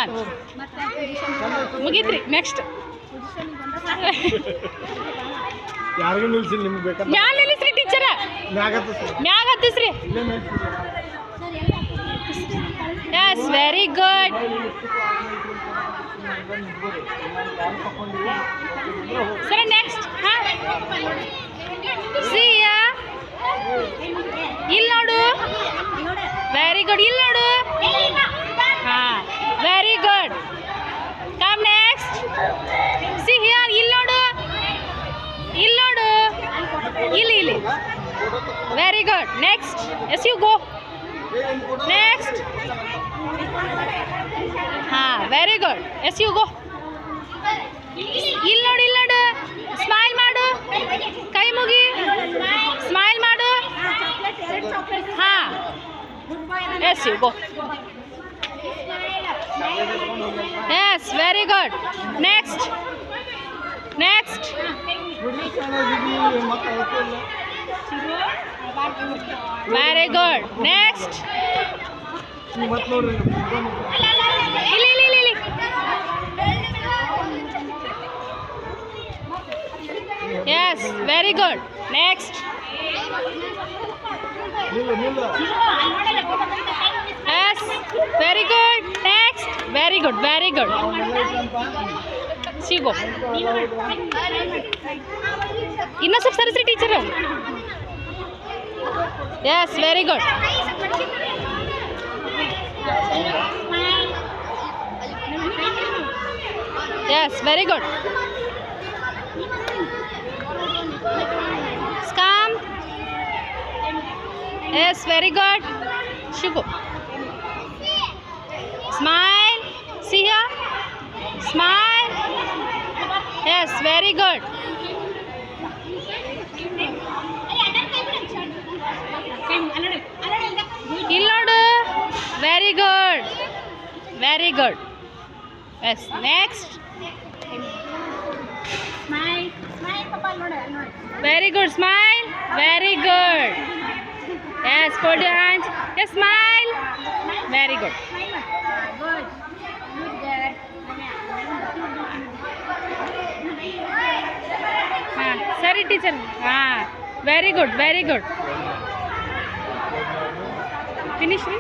ಹಾಂ ಮುಗೀತ್ರಿ ನೆಕ್ಸ್ಟ್ ಯಾರಿಗೂ ನಿಲ್ಸಿಲ್ಲ ನಿಮ್ಗೆ ಬೇಕಾದ್ರೆ ಮ್ಯಾಲ ನಿಲ್ಲಿಸ್ರಿ ಟೀಚರ ಮ್ಯಾಗ ಹತ್ತಿಸ್ರಿ ಎಸ್ ವೆರಿ ಗುಡ್ ಸರಿ ನೆಕ್ಸ್ಟ್ ಹಾಂ ಸಿಯಾ ಇಲ್ಲಿ ನೋಡು ವೆರಿ ಗುಡ್ ಇಲ್ಲಿ ನೋಡು ಹಾಂ very good come next see here ಇಲ್ಲಿ ನೋಡು ಇಲ್ಲಿ ನೋಡು ಇಲ್ಲಿ very good next yes you go next ಹಾಂ very good yes you go ಇಲ್ಲಿ ನೋಡು ಸ್ಮೈಲ್ ಮಾಡು ಕೈ ಮುಗಿ ಸ್ಮೈಲ್ ಮಾಡು ಹಾಂ yes you go yes very good next very good next ಇಲ್ಲಿ yes very good next yes very good next very good ಸಿಗೋ ಇನ್ನೂ ಸ್ವಲ್ಪ ಸರಿಸ್ರಿ teacher yes very good yes very good ಸ್ಕಾಮ್ ಎಸ್ ವೆರಿ ಗುಡ್ ಶುಗೋ smile Siya smile yes very good ಇಲ್ಲಿ ನೋಡು very good yes next very good smile very good yes fold your hands yes smile very good ಹಾಂ ಸರಿ teacher ಹಾಂ very good finish ರೀ